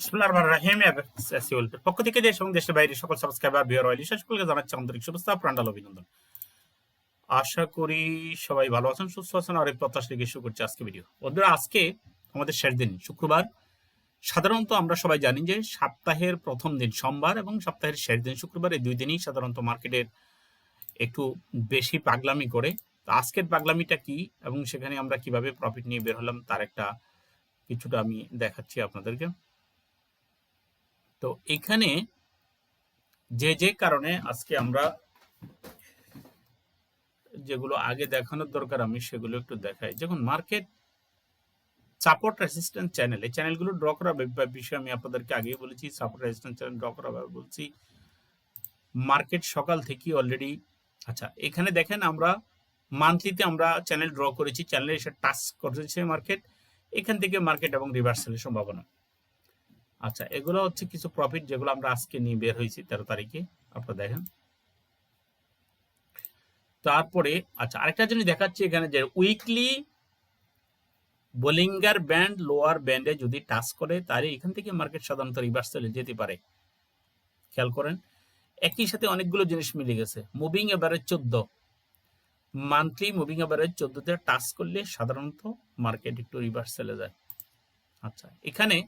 বিসমিল্লাহির রহমানির রহিম। এসইউএল পক্ষ থেকে দেশ এবং দেশের বাইরে সকল সাবস্ক্রাইবার ভিউয়ার ওয়াইলি সকলকে জানাচ্ছি আন্তরিক শুভেচ্ছা, প্রাণঢাল অভিনন্দন। আশা করি সবাই ভালো আছেন, সুস্থ আছেন। আর এই প্রত্যাশা রেখে শুরু করছি আজকে ভিডিও। বন্ধুরা, আজকে আমাদের শেষ দিন শুক্রবার। সাধারণত আমরা সবাই জানি যে সপ্তাহের প্রথম দিন সোমবার এবং সপ্তাহের শেষ দিন শুক্রবার, এই দুই দিনই সাধারণত মার্কেটের একটু বেশি পাগলামি করে। তো আজকের পাগলামিটা কি এবং সেখানে আমরা কিভাবে প্রফিট নিয়ে বের হলাম তার একটা কিছুটা আমি দেখাচ্ছি আপনাদেরকে। তো এখানে যে কারণে আজকে আমরা যেগুলো আগে দেখানোর দরকার আমি সেগুলো একটু দেখাই। যখন মার্কেট সাপোর্ট রেজিস্ট্যান্স চ্যানেল, এই চ্যানেলগুলো ড্র করার বিষয়ে আমি আপনাদেরকে আগেই বলেছি। সাপোর্ট রেজিস্ট্যান্স চ্যানেল ড্র করার বলছি। মার্কেট সকাল থেকে অলরেডি, আচ্ছা এখানে দেখেন আমরা মান্থলিতে আমরা চ্যানেল ড্র করেছি, চ্যানেলে এসে টাচ করেছে মার্কেট, এখান থেকে মার্কেট এবং রিভার্সালের সম্ভাবনা। আচ্ছা, এগুলো হচ্ছে কিছু প্রফিট যেগুলো আমরা আজকে নিয়ে বের হয়েছি 13 তারিখে, আপনারা দেখেন। তারপরে আচ্ছা আরেকটা জিনিস দেখাচ্ছি এখানে, যে উইকলি বোলিঙ্গার ব্যান্ড লোয়ার ব্যান্ডে যদি টাচ করে তাহলে এখান থেকে মার্কেট সাধারণত রিভার্সালে যেতে পারে। খেয়াল করেন, একই সাথে অনেকগুলো জিনিস মিলে গেছে। Moving average 14, monthly moving average 14তে টাচ করলে সাধারণত মার্কেট একটু রিভার্সালে যায়। আচ্ছা, এখানে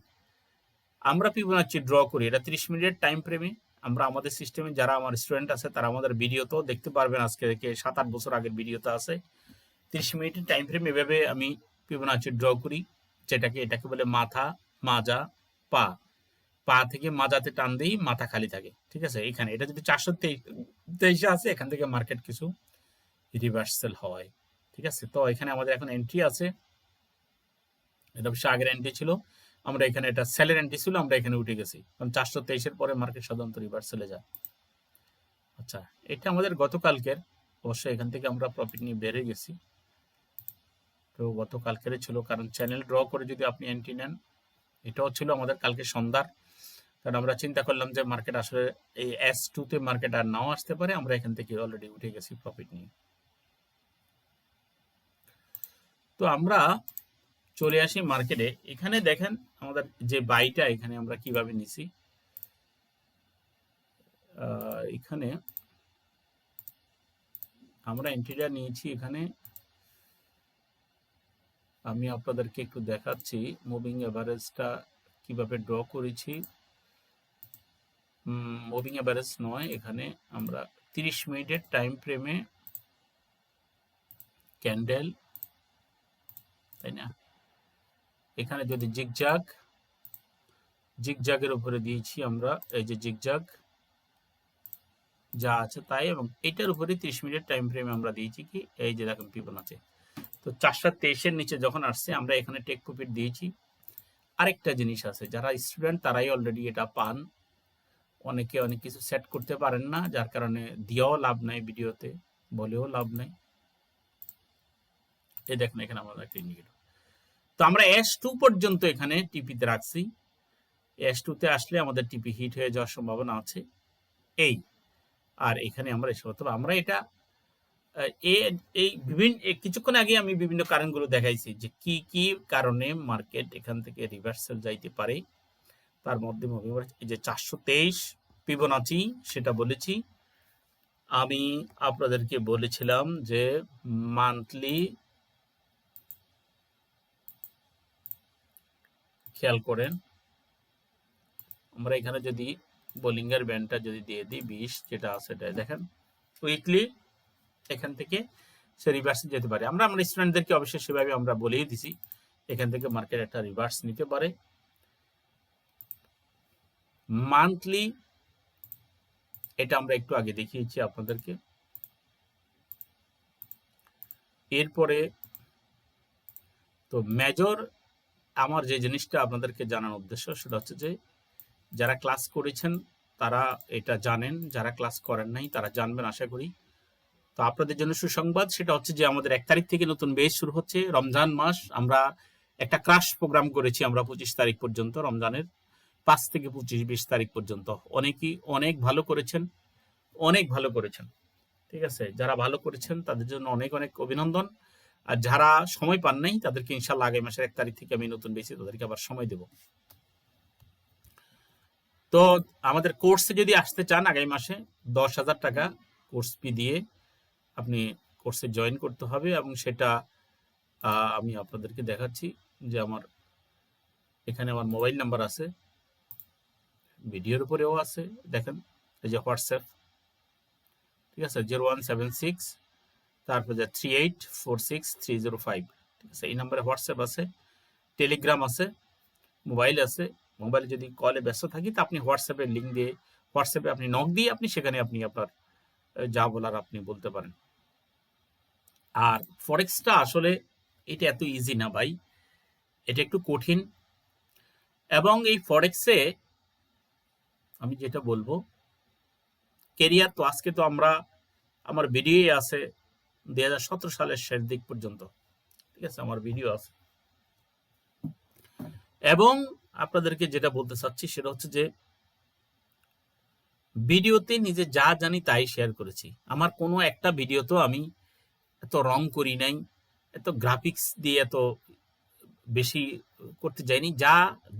আমরা ফিবোনাচ্চি ড্র করি, এটা 30 মিনিটের টাইম ফ্রেমে। আমরা আমাদের সিস্টেমে যারা আমার স্টুডেন্ট আছে তারা আমাদের ভিডিওতেও দেখতে পারবেন, আজকে থেকে 7-8 বছর আগের ভিডিওতে আছে। 30 মিনিটের টাইম ফ্রেম এভাবে আমি ফিবোনাচ্চি ড্র করি, এটাকে বলে মাথা, মাজা, পা। পা থেকে মাজাতে টান দিই, মাথা খালি থাকে, ঠিক আছে। এখানে এটা যদি 423 আছে, এখান থেকে মার্কেট কিছু রিভার্সাল হয়, ঠিক আছে। তো এখানে আমাদের এখন এন্ট্রি আছে, এটা অবশ্য আগের এন্ট্রি ছিল। আমরা এখানে এটা সেলের এন্ট্রি ছিল, আমরা এখানে উঠে গেছি, কারণ 423-এর পরে মার্কেট সাধারণত রিভার্সালে যায়। আচ্ছা, এটা আমাদের গতকালকের, অবশ্যই এখান থেকে আমরা প্রফিট নিয়ে বেড়ে গেছি। তো গতকালকের ছিল, কারণ চ্যানেল ড্র করে যদি আপনি এন্ট্রি নেন, এটাও ছিল আমাদের কালকে সন্ধ্যার। কারণ আমরা চিন্তা করলাম যে মার্কেট আসলে এই S2-তে মার্কেট আর নাও আসতে পারে, আমরা এখান থেকে অলরেডি উঠে গেছি প্রফিট নিয়ে। তো আমরা চলে আসি মার্কেটে। এখানে দেখেন আমাদের যে বাইটা এখানে আমরা কিভাবে নিছি। এখানে আমরা এন্ট্রিটা নিয়েছি, এখানে আমি আপনাদেরকে একটু দেখাচ্ছি মুভিং এভারেজটা কিভাবে ড্র করেছি। মুভিং এভারেজ নয়, এখানে আমরা 30 মিনিটের টাইম ফ্রেমে ক্যান্ডেল, তাই না। এখানে যদি জিগজাগের উপরে দিয়েছি আমরা, এই যে জিগজাগ যা আছে তাই, এবং এটার উপরে 30 মিনিটের টাইম ফ্রেমে আমরা দিয়েছি কি, এই যে দেখেন ফিবোনাচি। তো 423-এর নিচে যখন আসছে আমরা এখানে টেক প্রফিট দিয়েছি। আরেকটা জিনিস আছে, যারা স্টুডেন্ট তারাই অলরেডি এটা পান, অনেকে অনেক কিছু সেট করতে পারেন না, যার কারণে দিয়েও লাভ নাই, ভিডিওতে বলেও লাভ নাই। এই দেখেন এখানে আমাদের একটা ইন্ডিকেটর। তো আমরা S2 পর্যন্ত এখানে টিপিতে রাখছি। S2-তে আসলে আমাদের টিপি হিট হয়ে যাওয়ার সম্ভাবনা আছে এই। আর এখানে আমরা এসে, তবে আমরা এটা এই বিভিন্ন কিছুক্ষণ আগে আমি বিভিন্ন কারণগুলো দেখাইছি যে কি কি কারণে মার্কেট এখান থেকে রিভার্সাল যাইতে পারে। তার মধ্যে এই যে 423 ফিবোনাচি, সেটা বলেছি আমি আপনাদেরকে। বলেছিলাম যে মান্থলি, খেয়াল করেন আমরা এখানে যদি বোলিঙ্গার ব্যান্ডটা যদি দিয়ে দিই 20 যেটা আছে, এটা দেখেন উইকলি এখান থেকে সে রিভার্সে যেতে পারে। আমরা আমার স্টুডেন্টদেরকে অবশ্যই সেভাবে আমরা বলেই দিছি, এখান থেকে মার্কেট একটা রিভার্স নিতে পারে। মান্থলি এটা আমরা একটু আগে দেখিয়েছি আপনাদেরকে। এরপরে তো মেজর আমার যে জিনিসটা আপনাদেরকে জানানোর উদ্দেশ্য সেটা হচ্ছে যে যারা ক্লাস করেছেন তারা এটা জানেন, যারা ক্লাস করেন নাই তারা জানবেন আশা করি। তো আপনাদের জন্য সুসংবাদ, সেটা হচ্ছে যে আমাদের 1 তারিখ থেকে নতুন বেচ শুরু হচ্ছে। রমজান মাস, আমরা একটা ক্রাশ প্রোগ্রাম করেছি আমরা 25 তারিখ পর্যন্ত, রমজানের 5 থেকে 25-20 তারিখ পর্যন্ত। অনেকেই অনেক ভালো করেছেন, অনেক ভালো করেছেন, ঠিক আছে। যারা ভালো করেছেন তাদের জন্য অনেক অনেক অভিনন্দন। আর যারা সময় পান নাই তাদেরকে ইনশাল্লাহ আগামী মাসের 1 তারিখ থেকে আমি নতুন বেচে তাদেরকে আবার সময় দেব। তো আমাদের কোর্সে যদি আসতে চান আগামী মাসে 10,000 টাকা কোর্স ফি দিয়ে আপনি কোর্সে জয়েন করতে হবে, এবং সেটা আমি আপনাদেরকে দেখাচ্ছি যে এখানে আমার মোবাইল নাম্বার আছে, ভিডিওর উপরেও আছে, দেখেন এই যে হোয়াটসঅ্যাপ, ঠিক আছে, 0176 তারপর যে 3846 305, ঠিক আছে, এই নাম্বারে হোয়াটসঅ্যাপ আছে, টেলিগ্রাম আছে, মোবাইল আছে। মোবাইলে যদি কলে ব্যস্ত থাকি তা আপনি হোয়াটসঅ্যাপের লিঙ্ক দিয়ে, হোয়াটসঅ্যাপে আপনি নক দিয়ে আপনি সেখানে আপনি আপনার যা বলার আপনি বলতে পারেন। আর ফরেক্সটা আসলে এটা এত ইজি না ভাই, এটা একটু কঠিন। এবং এই ফরেক্সে আমি যেটা বলবো, কেরিয়ার তো আজকে তো আমার ভিডিও আছে 2017 সালের শেষ দিক পর্যন্ত, ঠিক আছে, আমার ভিডিও আছে। এবং আপনাদেরকে যেটা বলতে চাচ্ছি সেটা হচ্ছে যে ভিডিওতে নিজে যা জানি তাই শেয়ার করেছি। আমার কোনো একটা ভিডিও তো আমি এত রং করি নাই, এত গ্রাফিক্স দিয়ে এত বেশি করতে যাইনি। যা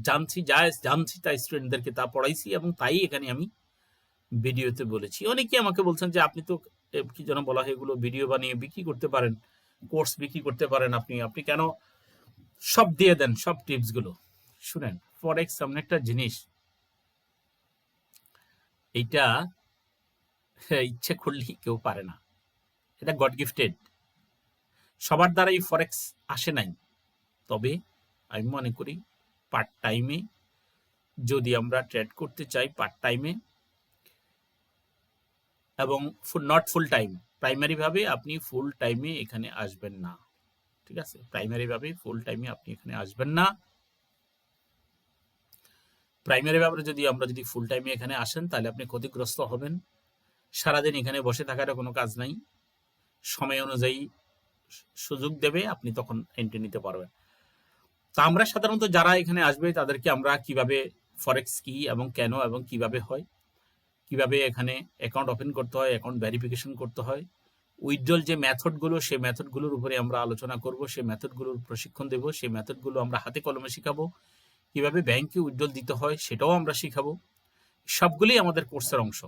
জানছি তাই স্টুডেন্টদেরকে তা পড়াইছি, এবং তাই এখানে আমি ভিডিওতে বলেছি। অনেকে আমাকে বলছেন যে আপনি তো কি যেন বলা হয় এগুলো ভিডিও বানিয়ে বিক্রি করতে পারেন, কোর্স বিক্রি করতে পারেন, আপনি কেন সব দিয়ে দেন, সব টিপস গুলো। শুনেন, ফরেক্স এমন একটা জিনিস, এইটা ইচ্ছে করলেই কেউ পারে না, এটা গড গিফটেড। সবার দ্বারাই ফরেক্স আসে নাই। তবে আমি মনে করি পার্ট টাইমে যদি আমরা ট্রেড করতে চাই, পার্ট টাইমে এবং নট ফুল টাইম, প্রাইমারি ভাবে আপনি ফুল টাইমে এখানে আসবেন না, ঠিক আছে, প্রাইমারি ভাবে ফুল টাইমে আপনি এখানে আসবেন না। প্রাইমারি ভাবে আমরা যদি ফুল টাইমে এখানে আসেন তাহলে আপনি ক্ষতিগ্রস্ত হবেন। সারাদিন এখানে বসে থাকার কোনো কাজ নাই, সময় অনুযায়ী সুযোগ দেবে, আপনি তখন এন্ট্রি নিতে পারবেন। তা আমরা সাধারণত যারা এখানে আসবে তাদেরকে আমরা কিভাবে ফরেক্স কি এবং কেন এবং কিভাবে হয়, কিভাবে এখানে অ্যাকাউন্ট ওপেন করতে হয়, অ্যাকাউন্ট ভেরিফিকেশন করতে হয়, উইথড্রল যে মেথডগুলো সেই মেথডগুলোর উপরে আমরা আলোচনা করব, সেই মেথডগুলোর প্রশিক্ষণ দেব, সেই মেথডগুলো আমরা হাতে কলমে শিখাবো। কিভাবে ব্যাংকে উইথড্রল দিতে হয় সেটাও আমরা শিখাবো। সবগুলোই আমাদের কোর্সের অংশ।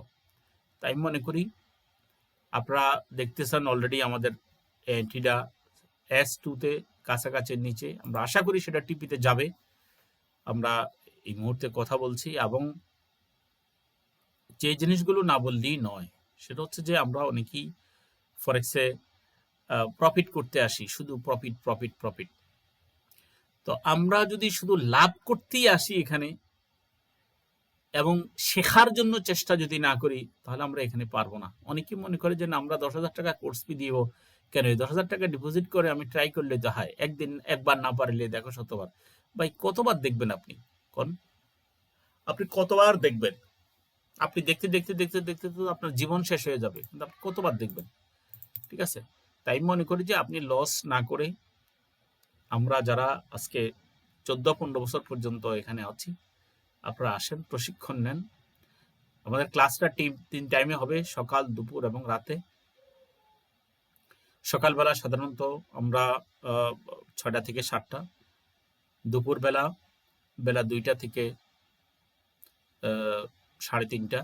তাই আমি মনে করি আপনারা দেখতেছেন অলরেডি আমাদের এন্ট্রিটা S2-তে কাছাকাছির নিচে, আমরা আশা করি সেটা টিপিতে যাবে। আমরা এই মুহূর্তে কথা বলছি, এবং যে জিনিসগুলো না বললেই নয় সেটা হচ্ছে যে আমরা অনেকেই ফরেক্সে প্রফিট করতে আসি, শুধু প্রফিট প্রফিট প্রফিট। তো আমরা যদি শুধু লাভ করতেই আসি এখানে এবং শেখার জন্য চেষ্টা যদি না করি তাহলে আমরা এখানে পারবো না। অনেকে মনে করে যে না, আমরা 10,000 টাকা কোর্স ফি দিব, কেন 10,000 টাকা ডিপোজিট করে আমি ট্রাই করলে তো হয়, একবার না পারলে দেখো শতবার। ভাই কতবার দেখবেন আপনি? কোন আপনি কতবার দেখবেন? আপনি দেখতে দেখতে দেখতে দেখতে তো আপনার জীবন শেষ হয়ে যাবে, কিন্তু আপনি কতবার দেখবেন? ঠিক আছে, তাই মনে করি যে আপনি লস না করে, আমরা যারা আজকে 14-15 বছর পর্যন্ত এখানে আছি, আপনারা আসেন, প্রশিক্ষণ নেন। আমাদের ক্লাসটা 3 টাইমে হবে, সকাল, দুপুর এবং রাতে। সকালবেলা সাধারণত আমরা 6টা থেকে 7টা, দুপুরবেলা 2টা থেকে 3:30,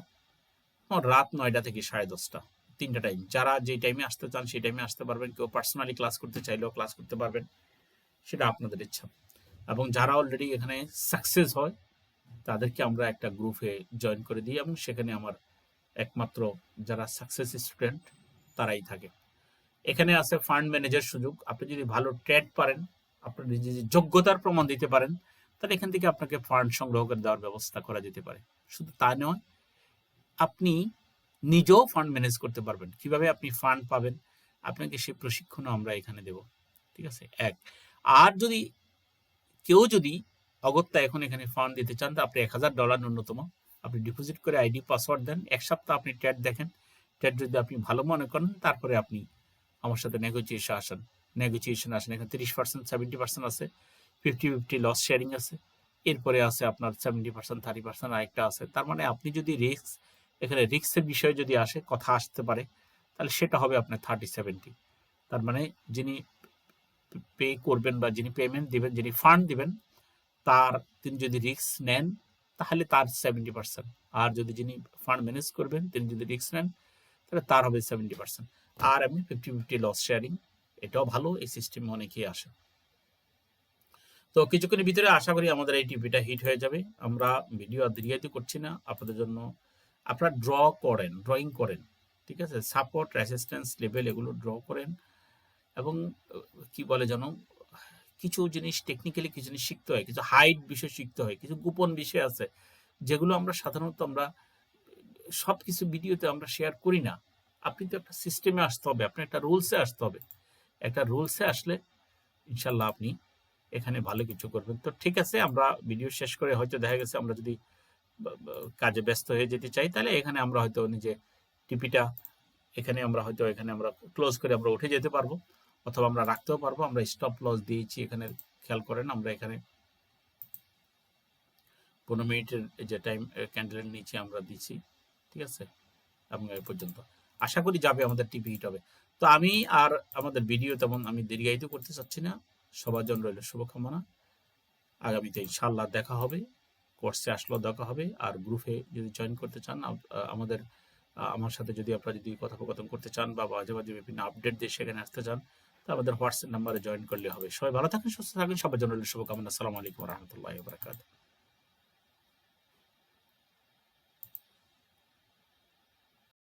রাত 9টা থেকে 10:30, 3টা টাইম। যারা যে টাইমে আসতে চান সেই টাইমে আসতে পারবেন। কেউ পার্সোনালি ক্লাস করতে চাইলেও ক্লাস করতে পারবেন, সেটা আপনাদের ইচ্ছা। এবং যারা অলরেডি এখানে সাকসেস হয় তাদেরকে আমরা একটা গ্রুপে জয়েন করে দিই, এবং সেখানে আমার একমাত্র যারা সাকসেস স্টুডেন্ট তারাই থাকে। এখানে আছে ফান্ড ম্যানেজার সুযোগ। আপনি যদি ভালো ট্রেড পারেন, আপনার নিজের যোগ্যতার প্রমাণ দিতে পারেন, তাহলে এখান থেকে আপনাকে ফান্ড সংগ্রহ করে দেওয়ার ব্যবস্থা করা যেতে পারে। শুধু তা নয়, আপনি নিজেও ফান্ড ম্যানেজ করতে পারবেন। কিভাবে আপনি ফান্ড পাবেন, আপনাকে সেই প্রশিক্ষণও আমরা এখানে দেব, ঠিক আছে। আর কেউ যদি অগত্যা এখন এখানে ফান্ড দিতে চান, তো আপনি $1,000 ন্যূনতম আপনি ডিপোজিট করে আইডি পাসওয়ার্ড দেন, 1 সপ্তাহ আপনি ট্রেড দেখেন। ট্রেড যদি আপনি ভালো মনে করেন, তারপরে আপনি আমার সাথে নেগোচিয়েশন আসেন। এখানে 30%, 70% আছে, 50-50 লস শেয়ারিং আছে। এরপরে আছে আপনার 70%, 30% আরেকটা আছে। তার মানে আপনি যদি এখানে রিস্কের বিষয়ে যদি কথা আসতে পারে, তাহলে সেটা হবে আপনার 30-70। তার মানে যিনি পে করবেন বা যিনি পেমেন্ট দিবেন, যিনি ফান্ড দিবেন, তিনি যদি রিস্ক নেন তাহলে তার 70%, আর যদি যিনি ফান্ড ম্যানেজ করবেন তিনি যদি রিস্ক নেন তাহলে তার হবে 70%, আর এমনি 50-50 লস শেয়ারিং, এটাও ভালো, এই সিস্টেমে অনেকেই আসে। তো কিছুক্ষণের ভিতরে আশা করি আমাদের এই টিভিটা হিট হয়ে যাবে। আমরা ভিডিও আর দীর্ঘায়িত করছি না আপনাদের জন্য। আপনারা ড্রয়িং করেন, ঠিক আছে, সাপোর্ট রেসিস্ট্যান্স লেভেল এগুলো ড্র করেন, এবং কি বলে যেন কিছু জিনিস টেকনিক্যালি কিছু জিনিস শিখতে হয়, কিছু হাইড বিষয় শিখতে হয়, কিছু গোপন বিষয় আছে যেগুলো আমরা সাধারণত আমরা সব কিছু ভিডিওতে আমরা শেয়ার করি না। আপনি তো একটা সিস্টেমে আসতে হবে, আপনার একটা রুলসে আসতে হবে। একটা রুলসে আসলে ইনশাল্লাহ আপনি এখানে ভালো কিছু করবেন। তো ঠিক আছে, আমরা ভিডিও শেষ করে হয়তো দেখা গেছে আমরা যদি কাজে ব্যস্ত হয়ে যেতে চাই তাহলে এখানে আমরা হয়তো নিজে টিপিটা এখানে আমরা হয়তো এখানে আমরা ক্লোজ করে আমরা উঠে যেতে পারবো, অথবা আমরা রাখতেও পারবো। আমরা স্টপ লস দিয়েছি এখানে, খেয়াল করেন আমরা এখানে 15 মিনিটের যে টাইম ক্যান্ডেলের নিচে আমরা দিচ্ছি, ঠিক আছে, এবং এই পর্যন্ত আশা করি যাবে আমাদের টিভি হিট হবে। তো আমি আর আমাদের ভিডিও তেমন আমি দীর্ঘায়িত করতে চাচ্ছি না, সবার জন্য রইল শুভকামনা। আগামীতে ইনশাল্লাহ দেখা হবে, কোর্সে আসলেও দেখা হবে, আর গ্রুপে যদি জয়েন করতে চান আমাদের আমার সাথে যদি আপনারা যদি কথোপকথন করতে চান বা মাঝে মাঝে বিভিন্ন আপডেট দিয়ে সেখানে আসতে চান, তো আমাদের হোয়াটসঅ্যাপ নাম্বারে জয়েন করলে হবে। সবাই ভালো থাকেন, সুস্থ থাকেন, সবার জন্য রইল শুভকামনা। আসসালামু আলাইকুম রহমতুল্লাহ বারাকাতুহু।